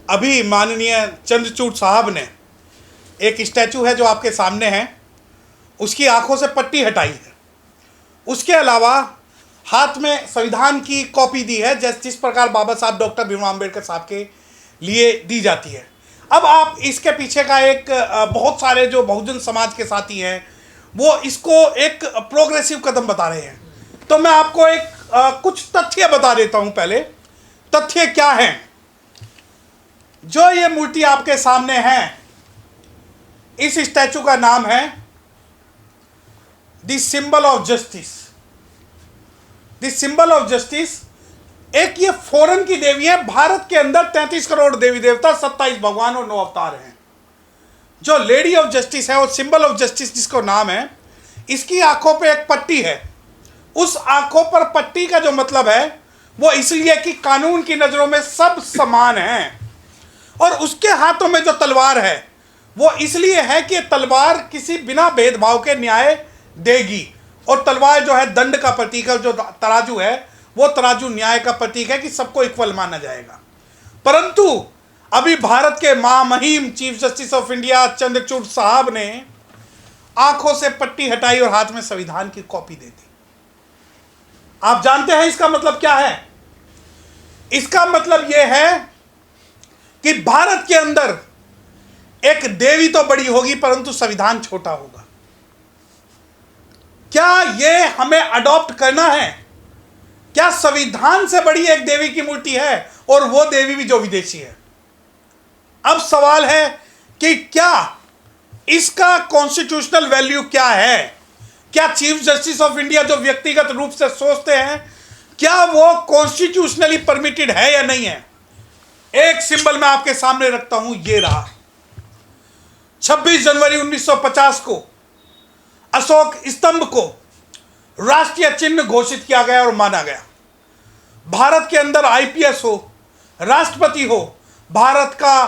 अभी माननीय चंद्रचूड़ साहब ने एक स्टैचू है जो आपके सामने है, उसकी आंखों से पट्टी हटाई है। उसके अलावा हाथ में संविधान की कॉपी दी है, जिस प्रकार बाबा साहब डॉक्टर भीमराव अम्बेडकर साहब के लिए दी जाती है। अब आप इसके पीछे का एक बहुत सारे जो बहुजन समाज के साथी हैं वो इसको एक प्रोग्रेसिव कदम बता रहे हैं। तो मैं आपको एक कुछ तथ्य बता देता हूं। पहले तथ्य क्या है? जो ये मूर्ति आपके सामने है, इस स्टैचू का नाम है the symbol of justice. The symbol of justice एक ये फॉरेन की देवी है। भारत के अंदर 33 करोड़ देवी देवता, 27 भगवान और 9 अवतार हैं। जो लेडी ऑफ जस्टिस है और सिंबल ऑफ जस्टिस जिसको नाम है, इसकी आंखों पे एक पट्टी है। उस आंखों पर पट्टी का जो मतलब है वो इसलिए कि कानून की नजरों में सब समान हैं। और उसके हाथों में जो तलवार है वो इसलिए है कि तलवार किसी बिना भेदभाव के न्याय देगी। और तलवार जो है दंड का प्रतीक है, जो तराजू है वो तराजू न्याय का प्रतीक है कि सबको इक्वल माना जाएगा। परंतु अभी भारत के महामहिम chief justice of India Chandrachud साहब ने आंखों से पट्टी हटाई और हाथ में संविधान की कॉपी दे दी। आप जानते हैं इसका मतलब क्या है? इसका मतलब यह है कि भारत के अंदर एक देवी तो बड़ी होगी परंतु संविधान छोटा होगा। क्या यह हमें अडॉप्ट करना है? क्या संविधान से बड़ी एक देवी की मूर्ति है और वो देवी भी जो विदेशी है? अब सवाल है कि क्या इसका कॉन्स्टिट्यूशनल वैल्यू क्या है? क्या चीफ जस्टिस ऑफ इंडिया जो व्यक्तिगत रूप से सोचते हैं, क्या वो कॉन्स्टिट्यूशनली परमिटेड है या नहीं है? एक सिंबल मैं आपके सामने रखता हूं, ये रहा। 26 जनवरी 1950 को अशोक स्तंभ को राष्ट्रीय चिन्ह घोषित किया गया और माना गया। भारत के अंदर आईपीएस हो, राष्ट्रपति हो, भारत का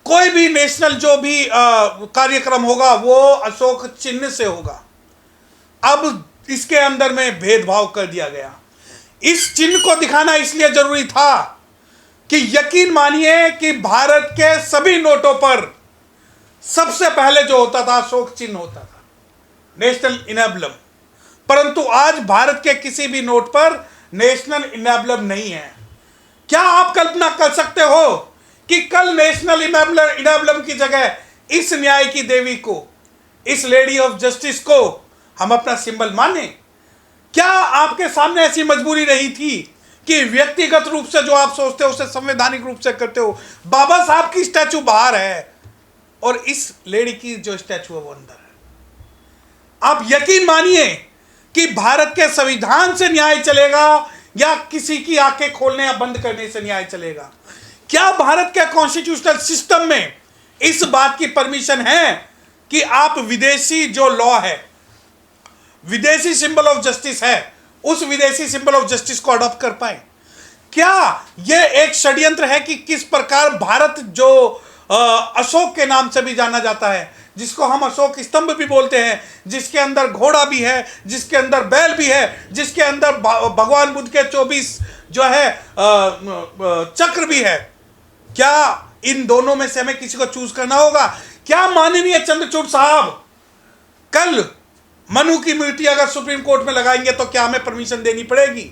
कोई भी नेशनल जो भी कार्यक्रम होगा वो अशोक चिन्ह से होगा। अब इसके अंदर में भेदभाव कर दिया गया। इस चिन्ह को दिखाना इसलिए जरूरी था कि यकीन मानिए कि भारत के सभी नोटों पर सबसे पहले जो होता था अशोक चिन्ह होता था, नेशनल इनेबलम। परंतु आज भारत के किसी भी नोट पर नेशनल इनेबलम नहीं है। क्या आप कल्पना कर सकते हो कि कल नेशनल इनेबलम की जगह इस न्याय की देवी को, इस लेडी ऑफ जस्टिस को हम अपना सिंबल माने? क्या आपके सामने ऐसी मजबूरी रही थी कि व्यक्तिगत रूप से जो आप सोचते हो उसे संवैधानिक रूप से करते हो? बाबा साहब की स्टैचू बाहर है और इस लेडी की जो स्टैचू है वो अंदर है। आप यकीन मानिए कि भारत के संविधान से न्याय चलेगा या किसी की आंखें खोलने या बंद करने से न्याय चलेगा? क्या भारत के कॉन्स्टिट्यूशनल सिस्टम में इस बात की परमिशन है कि आप विदेशी जो लॉ है, विदेशी सिंबल ऑफ जस्टिस है, उस विदेशी सिंबल ऑफ जस्टिस को अडॉप्ट कर पाए? क्या यह एक षड्यंत्र है कि किस प्रकार भारत जो अशोक के नाम से भी जाना जाता है, जिसको हम अशोक स्तंभ भी बोलते हैं, जिसके अंदर घोड़ा भी है, जिसके अंदर बैल भी है, जिसके अंदर भगवान बुद्ध के 24 जो है चक्र भी है, क्या इन दोनों में से हमें किसी को चूज करना होगा? क्या माननीय चंद्रचूड़ साहब कल मनु की मूर्ति अगर सुप्रीम कोर्ट में लगाएंगे तो क्या हमें परमिशन देनी पड़ेगी?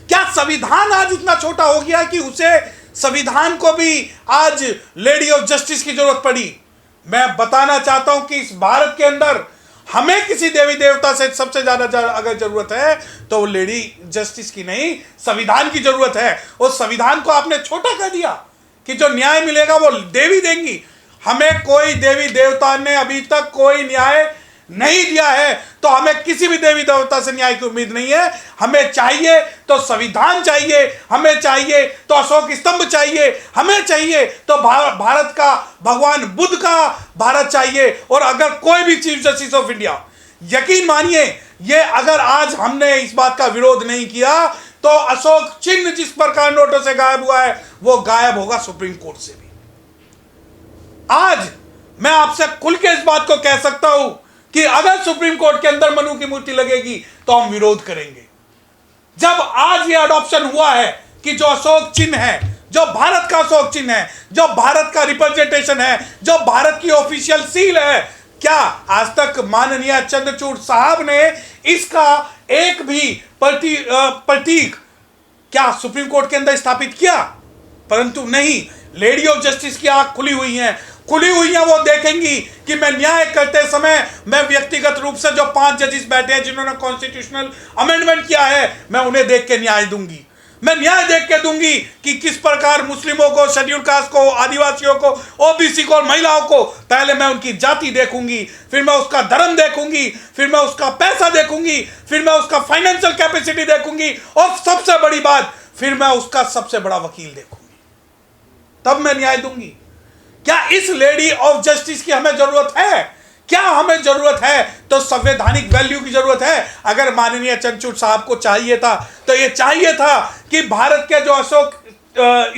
क्या संविधान आज इतना छोटा हो गया कि उसे संविधान को भी आज लेडी ऑफ जस्टिस की जरूरत पड़ी? मैं बताना चाहता हूं कि इस भारत के अंदर हमें किसी देवी देवता से सबसे ज्यादा अगर जरूरत है तो वो लेडी जस्टिस की नहीं, संविधान की जरूरत है। और संविधान को आपने छोटा कर दिया कि जो न्याय मिलेगा वो देवी देंगी। हमें कोई देवी देवता ने अभी तक कोई न्याय नहीं दिया है, तो हमें किसी भी देवी देवता से न्याय की उम्मीद नहीं है। हमें चाहिए तो संविधान चाहिए, हमें चाहिए तो अशोक स्तंभ चाहिए, हमें चाहिए तो भारत का भगवान बुद्ध का भारत चाहिए। और अगर कोई भी चीफ जस्टिस ऑफ इंडिया, यकीन मानिए ये अगर आज हमने इस बात का विरोध नहीं किया तो अशोक चिन्ह जिस प्रकार नोटों से गायब हुआ है वो गायब होगा सुप्रीम कोर्ट से भी। आज मैं आपसे खुल के इस बात को कह सकता हूं कि अगर सुप्रीम कोर्ट के अंदर मनु की मूर्ति लगेगी तो हम विरोध करेंगे। जब आज ये अडॉप्शन हुआ है कि जो अशोक चिन्ह है, जो भारत का अशोक चिन्ह है, जो भारत का रिप्रेजेंटेशन है, जो भारत की ऑफिशियल सील है, क्या आज तक माननीय चंद्रचूड़ साहब ने इसका एक भी प्रतीक क्या सुप्रीम कोर्ट के अंदर स्थापित किया? परंतु नहीं, लेडी ऑफ जस्टिस की आंख खुली हुई है, वो देखेंगी कि मैं न्याय करते समय मैं व्यक्तिगत रूप से जो 5 जजेस बैठे हैं जिन्होंने कॉन्स्टिट्यूशनल अमेंडमेंट किया है, मैं उन्हें देख के न्याय दूंगी। मैं न्याय देख के दूंगी कि किस प्रकार मुस्लिमों को, शेड्यूल कास्ट को, आदिवासियों को, ओबीसी को और महिलाओं को पहले मैं उनकी जाति देखूंगी, फिर मैं उसका धर्म देखूंगी, फिर मैं उसका पैसा देखूंगी, फिर मैं उसका फाइनेंशियल कैपेसिटी देखूंगी, और सबसे बड़ी बात, फिर मैं उसका सबसे बड़ा वकील देखूंगी, तब मैं न्याय दूंगी। क्या इस लेडी ऑफ जस्टिस की हमें जरूरत है? क्या हमें जरूरत है? तो संवैधानिक वैल्यू की जरूरत है। अगर माननीय चंद्रचूड़ साहब को चाहिए था तो ये चाहिए था कि भारत के जो अशोक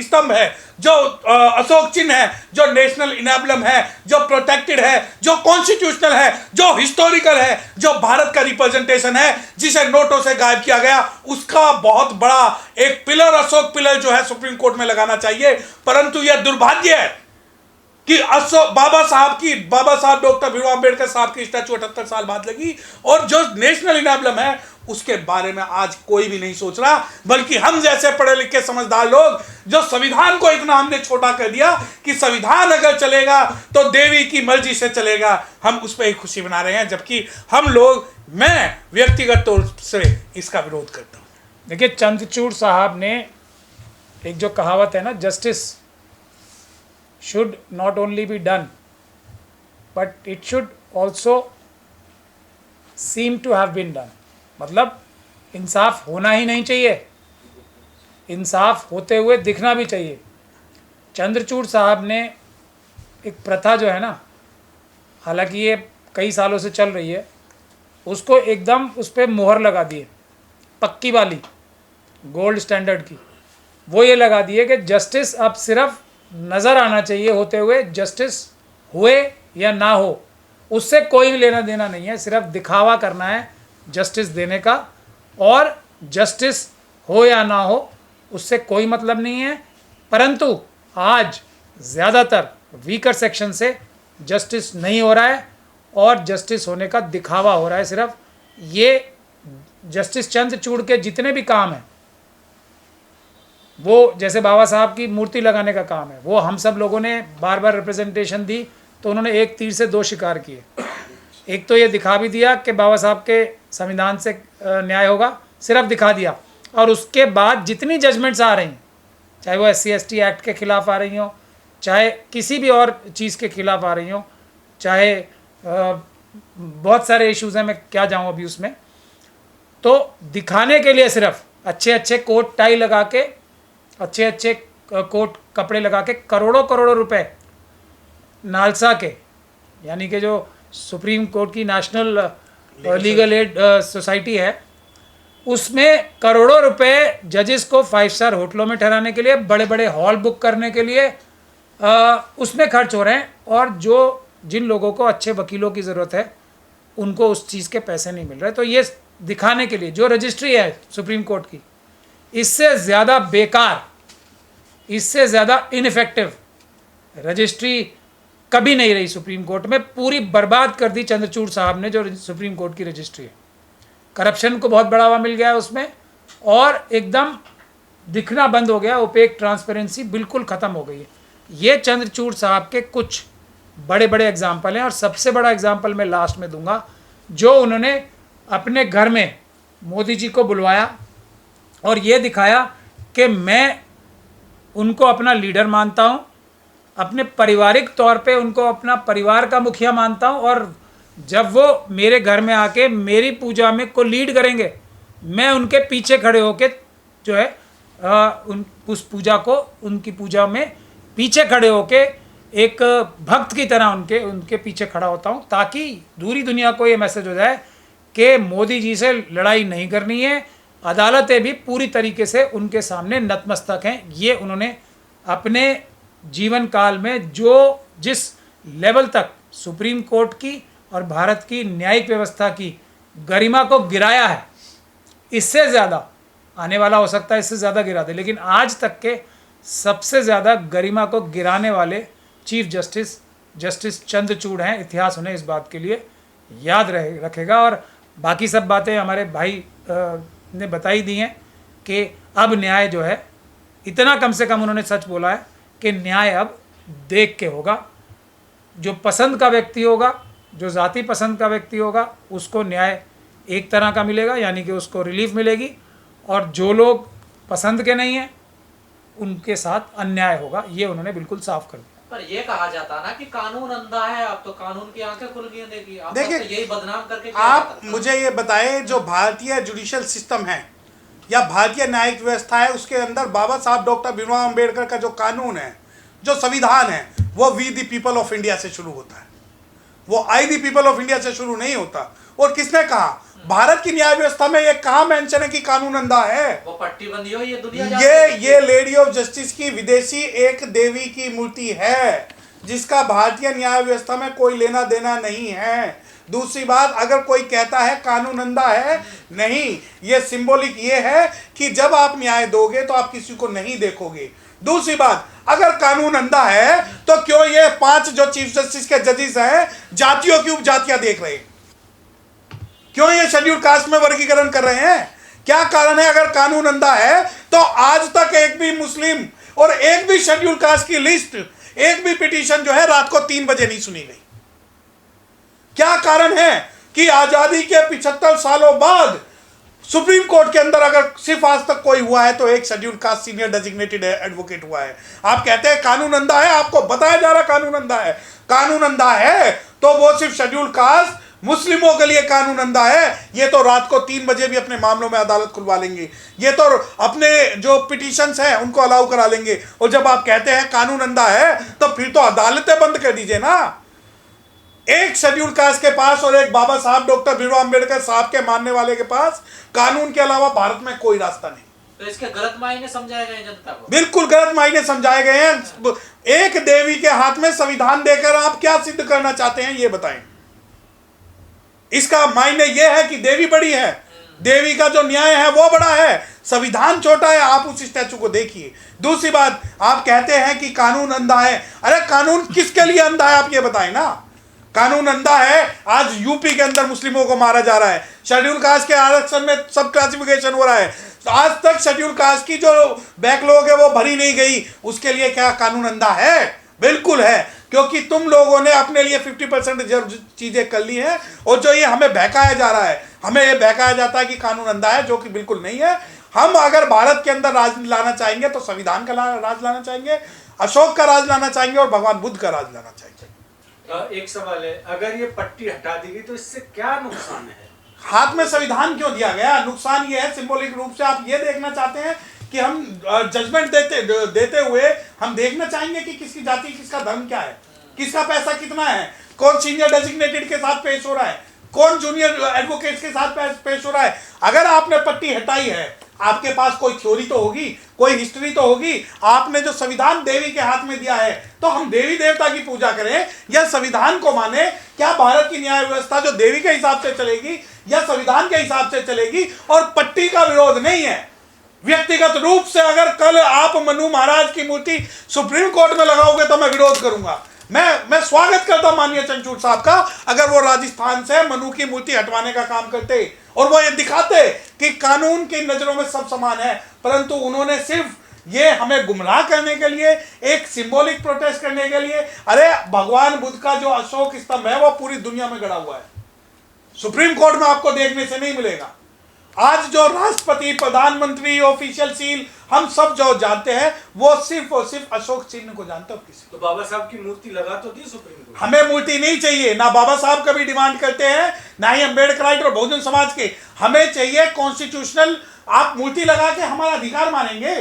स्तंभ है, जो अशोक चिन्ह है, जो नेशनल इनेबलम है, जो प्रोटेक्टेड है, जो कॉन्स्टिट्यूशनल है, जो हिस्टोरिकल है, जो भारत का रिप्रेजेंटेशन है, जिसे नोटों से गायब किया गया, उसका बहुत बड़ा एक पिलर, अशोक पिलर जो है सुप्रीम कोर्ट में लगाना चाहिए। परंतु यह दुर्भाग्य है कि बाबा साहब डॉक्टर भीमराव अंबेडकर साहब की स्टैचू 78 साल बाद लगी, और जो नेशनल इनेबलम है उसके बारे में आज कोई भी नहीं सोच रहा, बल्कि हम जैसे पढ़े लिखे समझदार लोग जो संविधान को इतना हमने छोटा कर दिया कि संविधान अगर चलेगा तो देवी की मर्जी से चलेगा, हम उस पर ही खुशी मना रहे हैं, जबकि हम लोग, मैं व्यक्तिगत तौर से इसका विरोध करता हूँ। देखिए, चंद्रचूड़ साहब ने एक जो कहावत है ना, justice should not only be done but it should also seem to have been done, मतलब इंसाफ होना ही नहीं चाहिए, इंसाफ होते हुए दिखना भी चाहिए। चंद्रचूड़ साहब ने एक प्रथा जो है ना, हालांकि ये कई सालों से चल रही है, उसको एकदम उस पर मोहर लगा दी है, पक्की वाली, गोल्ड स्टैंडर्ड की। वो ये लगा दी है कि जस्टिस अब सिर्फ नज़र आना चाहिए होते हुए, जस्टिस हुए या ना हो उससे कोई लेना देना नहीं है, सिर्फ दिखावा करना है जस्टिस देने का, और जस्टिस हो या ना हो उससे कोई मतलब नहीं है। परंतु आज ज़्यादातर वीकर सेक्शन से जस्टिस नहीं हो रहा है और जस्टिस होने का दिखावा हो रहा है सिर्फ। ये जस्टिस चंद्रचूड़ के जितने भी काम हैं, वो जैसे बाबा साहब की मूर्ति लगाने का काम है, वो हम सब लोगों ने बार बार रिप्रेजेंटेशन दी तो उन्होंने एक तीर से 2 शिकार किए। एक तो ये दिखा भी दिया कि बाबा साहब के संविधान से न्याय होगा, सिर्फ दिखा दिया, और उसके बाद जितनी जजमेंट्स आ रही हैं, चाहे वो SC/ST एक्ट के ख़िलाफ़ आ रही हों, चाहे किसी भी और चीज़ के ख़िलाफ़ आ रही हों, चाहे बहुत सारे इश्यूज़ हैं, मैं क्या जाऊँ अभी उसमें, तो दिखाने के लिए सिर्फ अच्छे अच्छे कोट टाई लगा के, अच्छे अच्छे कोट कपड़े लगा के करोड़ों करोड़ों रुपए नालसा के, यानी कि जो सुप्रीम कोर्ट की नेशनल लीगल एड सोसाइटी है, उसमें करोड़ों रुपए जजेस को 5 स्टार होटलों में ठहराने के लिए, बड़े बड़े हॉल बुक करने के लिए उसमें खर्च हो रहे हैं, और जिन लोगों को अच्छे वकीलों की ज़रूरत है उनको उस चीज़ के पैसे नहीं मिल रहे। तो ये दिखाने के लिए जो रजिस्ट्री है सुप्रीम कोर्ट की, इससे ज़्यादा बेकार, इससे ज़्यादा इनफेक्टिव रजिस्ट्री कभी नहीं रही सुप्रीम कोर्ट में। पूरी बर्बाद कर दी चंद्रचूड़ साहब ने जो सुप्रीम कोर्ट की रजिस्ट्री है। करप्शन को बहुत बढ़ावा मिल गया है उसमें, और एकदम दिखना बंद हो गया, ओपेक ट्रांसपेरेंसी बिल्कुल ख़त्म हो गई है। ये चंद्रचूड़ साहब के कुछ बड़े बड़े एग्जाम्पल हैं, और सबसे बड़ा एग्जाम्पल मैं लास्ट में दूंगा, जो उन्होंने अपने घर में मोदी जी को बुलवाया और ये दिखाया कि मैं उनको अपना लीडर मानता हूँ, अपने पारिवारिक तौर पे उनको अपना परिवार का मुखिया मानता हूँ, और जब वो मेरे घर में आके मेरी पूजा में को लीड करेंगे, मैं उनके पीछे खड़े होके जो है उस पूजा को, उनकी पूजा में पीछे खड़े होके एक भक्त की तरह उनके पीछे खड़ा होता हूँ, ताकि दूरी दुनिया को ये मैसेज हो जाए कि मोदी जी से लड़ाई नहीं करनी है, अदालतें भी पूरी तरीके से उनके सामने नतमस्तक हैं। ये उन्होंने अपने जीवन काल में जिस लेवल तक सुप्रीम कोर्ट की और भारत की न्यायिक व्यवस्था की गरिमा को गिराया है, इससे ज़्यादा आने वाला हो सकता है, इससे ज़्यादा गिरा दे, लेकिन आज तक के सबसे ज़्यादा गरिमा को गिराने वाले चीफ जस्टिस चंद्रचूड़ हैं। इतिहास उन्हें इस बात के लिए याद रखेगा। और बाकी सब बातें हमारे भाई ने बताई दी हैं कि अब न्याय जो है, इतना कम से कम उन्होंने सच बोला है कि न्याय अब देख के होगा। जो पसंद का व्यक्ति होगा, जो ज़ाती पसंद का व्यक्ति होगा, उसको न्याय एक तरह का मिलेगा, यानी कि उसको रिलीफ मिलेगी। और जो लोग पसंद के नहीं हैं उनके साथ अन्याय होगा। ये उन्होंने बिल्कुल साफ कर दिया। पर ये कहा जाता ना कि कानून अंधा है, अब तो कानून की आंखें खुल गई हैं। देखिए तो यही बदनाम करके आप मुझे ये बताएं, जो भारतीय जुडिशियल सिस्टम है या भारतीय न्यायिक व्यवस्था है, उसके अंदर बाबा साहब डॉक्टर भीमराव अंबेडकर का जो कानून है, जो संविधान है, वो we the people of India से शुरू होता है, वो I the people of India से शुरू नहीं होता। और किसने कहा? भारत की न्याय व्यवस्था में ये कहां मेंशन है कि कानून अंधा है? वो पट्टी बंदी हो, ये दुनिया ये लेडी ऑफ जस्टिस की विदेशी एक देवी की मूर्ति है, जिसका भारतीय न्याय व्यवस्था में कोई लेना देना नहीं है। दूसरी बात, अगर कोई कहता है कानून अंधा है, नहीं, ये सिंबॉलिक ये है कि जब आप न्याय दोगे तो आप किसी को नहीं देखोगे। दूसरी बात, अगर कानून अंधा है तो क्यों ये 5 जो चीफ जस्टिस के जजेस हैं जातियों की उपजातियां देख रहे हैं? क्यों ये शेड्यूल कास्ट में वर्गीकरण कर रहे हैं? क्या कारण है? अगर कानून अंधा है तो आज तक एक भी मुस्लिम और एक भी शेड्यूल कास्ट की लिस्ट, एक भी पिटीशन जो है रात को 3 बजे नहीं सुनी गई। क्या कारण है कि आजादी के 75 सालों बाद सुप्रीम कोर्ट के अंदर अगर सिर्फ आज तक कोई हुआ है तो एक schedule caste senior designated advocate हुआ है? आप कहते हैं कानून अंधा है, आपको बताया जा रहा कानून अंधा है। कानून अंधा है तो वो सिर्फ शेड्यूल कास्ट मुस्लिमों के लिए कानून अंधा है। ये तो रात को 3 बजे भी अपने मामलों में अदालत खुलवा लेंगे, ये तो अपने जो पिटीशंस हैं उनको अलाउ करा लेंगे। और जब आप कहते हैं कानून अंधा है तो फिर तो अदालतें बंद कर दीजिए ना। एक शेड्यूल कास्ट के पास और एक बाबा साहब डॉक्टर भीमराव अंबेडकर साहब के मानने वाले के पास कानून के अलावा भारत में कोई रास्ता नहीं। तो इसके गलत मायने समझाए गए जनता को? बिल्कुल गलत मायने समझाए गए हैं। एक देवी के हाथ में संविधान देकर आप क्या सिद्ध करना चाहते हैं, ये बताएं। इसका मायने यह है कि देवी बड़ी है, देवी का जो न्याय है वो बड़ा है, संविधान छोटा है। आप उस स्टैचू को देखिए। दूसरी बात, आप कहते हैं कि कानून अंधा है। अरे कानून किसके लिए अंधा है, आप ये बताएं ना। कानून अंधा है, आज यूपी के अंदर मुस्लिमों को मारा जा रहा है, शेड्यूल कास्ट के आरक्षण में सब क्लासिफिकेशन हो रहा है, आज तक शेड्यूल कास्ट की जो बैकलॉग है वो भरी नहीं गई। उसके लिए क्या कानून अंधा है? बिल्कुल है, क्योंकि तुम लोगों ने अपने लिए 50% रिजर्व चीजें कर ली है। और जो ये हमें बहकाया जा रहा है, हमें ये बहकाया जाता है कि कानून अंधा है, जो कि बिल्कुल नहीं है। हम अगर भारत के अंदर राज लाना चाहेंगे तो संविधान का राज लाना चाहेंगे, अशोक का राज लाना चाहेंगे और भगवान बुद्ध का राज लाना चाहेंगे। एक सवाल है, अगर ये पट्टी हटा दी गई तो इससे क्या नुकसान है? हाथ में संविधान क्यों दिया गया? नुकसान ये है, सिंबॉलिक रूप से आप ये देखना चाहते हैं कि हम जजमेंट देते हुए हम देखना चाहेंगे कि किसकी जाति, किसका धर्म क्या है, किसका पैसा कितना है, कौन सीनियर डेजिग्नेटेड के साथ पेश हो रहा है, कौन जूनियर एडवोकेट्स के साथ पेश हो रहा है। अगर आपने पट्टी हटाई है, आपके पास कोई थ्योरी तो होगी, कोई हिस्ट्री तो होगी। आपने जो संविधान देवी के हाथ में दिया है तो हम देवी देवता की पूजा करें या संविधान को माने? क्या भारत की न्याय व्यवस्था जो देवी के हिसाब से चलेगी या संविधान के हिसाब से चलेगी? और पट्टी का विरोध नहीं है, व्यक्तिगत रूप से अगर कल आप मनु महाराज की मूर्ति सुप्रीम कोर्ट में लगाओगे तो मैं विरोध करूंगा। मैं स्वागत करता माननीय चंद्रचूड़ साहब का, अगर वो राजस्थान से मनु की मूर्ति हटवाने का काम करते और वो ये दिखाते कि कानून की नजरों में सब समान है। परंतु उन्होंने सिर्फ ये हमें गुमराह करने के लिए, एक सिंबॉलिक प्रोटेस्ट करने के लिए। अरे भगवान बुद्ध का जो अशोक स्तंभ है वो पूरी दुनिया में गड़ा हुआ है, सुप्रीम कोर्ट में आपको देखने से नहीं मिलेगा। आज जो राष्ट्रपति, प्रधानमंत्री, ऑफिशियल सील हम सब जो जानते हैं वो सिर्फ और सिर्फ अशोक चिन्ह को जानते हो। किसी तो बाबा साहब की मूर्ति लगा तो दी सुप्रीम कोर्ट। हमें मूर्ति नहीं चाहिए, ना बाबा साहब कभी डिमांड करते हैं, ना ही अम्बेडकराइट और बहुजन समाज के। हमें चाहिए कॉन्स्टिट्यूशनल। आप मूर्ति लगा के हमारा अधिकार मानेंगे?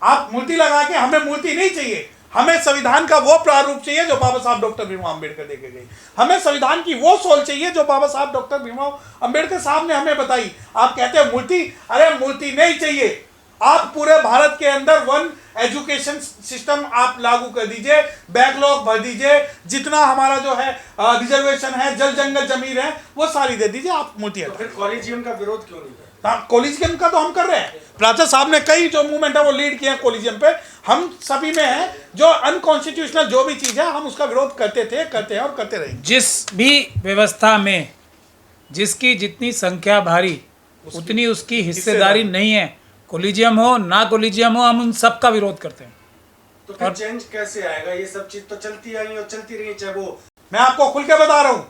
आप मूर्ति लगा के, हमें मूर्ति नहीं चाहिए। हमें संविधान का वो प्रारूप चाहिए जो बाबा साहब डॉक्टर भीमराव अंबेडकर देके गए। हमें संविधान की वो सोच चाहिए जो बाबा साहब डॉक्टर भीमराव अंबेडकर साहब ने हमें बताई। आप कहते हैं मूर्ति, अरे मूर्ति नहीं चाहिए। आप पूरे भारत के अंदर वन एजुकेशन सिस्टम आप लागू कर दीजिए, बैकलॉग भर दीजिए, जितना हमारा जो है रिजर्वेशन है, जल जंगल जमीन है, वो सारी दे दीजिए। आप मूर्ति तो फिर कॉलेजियम का विरोध क्यों नहीं करते? कोलिजियम का तो हम कर रहे हैं। प्राचा साहब ने कई जो मूवमेंट है वो लीड किया कोलिजियम पे, हम सभी में है जो अनकॉन्स्टिट्यूशनल जो भी चीज है हम उसका विरोध करते थे, करते हैं और करते रहेंगे। जिस भी व्यवस्था में जिसकी जितनी संख्या भारी उतनी उसकी हिस्सेदारी नहीं है, कोलिजियम हो ना कोलिजियम हो, हम उन सब का विरोध करते हैं। तो फिर चेंज कैसे आएगा? ये सब चीज तो चलती आई और चलती रही, चाहे वो मैं आपको खुल के बता रहा हूं,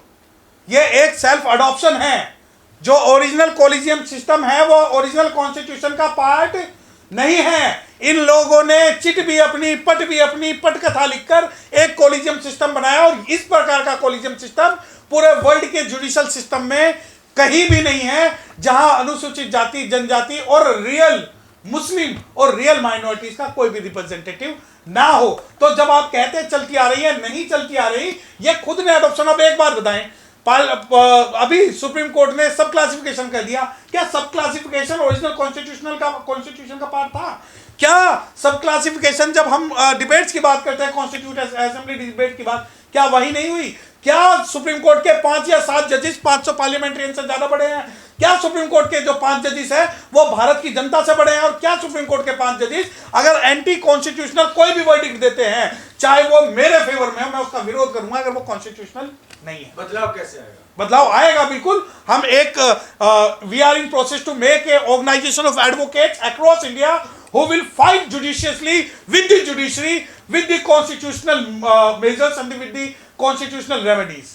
ये एक सेल्फ अडॉप्शन है। जो ओरिजिनल कोलिजियम सिस्टम है वो ओरिजिनल कॉन्स्टिट्यूशन का पार्ट नहीं है। इन लोगों ने चिट भी अपनी पट कथा लिखकर एक कोलिजियम सिस्टम बनाया, और इस प्रकार का कोलिजियम सिस्टम पूरे वर्ल्ड के जुडिशियल सिस्टम में कहीं भी नहीं है जहां अनुसूचित जाति, जनजाति और रियल मुस्लिम और रियल माइनॉरिटीज का कोई भी रिप्रेजेंटेटिव ना हो। तो जब आप कहते हैं चलती आ रही है, नहीं चलती आ रही, ये खुद ने अडॉप्शन। अब एक बात बताएं, अभी सुप्रीम कोर्ट ने सब क्लासिफिकेशन कर दिया, क्या सब क्लासिफिकेशन ओरिजिनल कॉन्स्टिट्यूशन का पार्ट था? क्या सब क्लासिफिकेशन जब हम डिबेट्स की बात करते हैं, कॉन्स्टिट्यूशन असेंबली डिबेट की बात, क्या वही नहीं हुई? क्या सुप्रीम कोर्ट के 5 या 7 जजेस 500 पार्लियामेंट्रियन से ज्यादा बड़े हैं? क्या सुप्रीम कोर्ट के जो 5 जजेस हैं वो भारत की जनता से बड़े हैं? और क्या सुप्रीम कोर्ट के 5 जजेस अगर एंटी कॉन्स्टिट्यूशनल कोई भी वर्डिक्ट देते हैं, चाहे वो मेरे फेवर में हो, मैं उसका विरोध करूंगा अगर वो कॉन्स्टिट्यूशनल नहीं है। बदलाव कैसे आएगा? बदलाव आएगा बिल्कुल। हम एक we are in process to make a organisation of advocates across India who will fight judiciously with the judiciary, with the constitutional measures and with the constitutional remedies.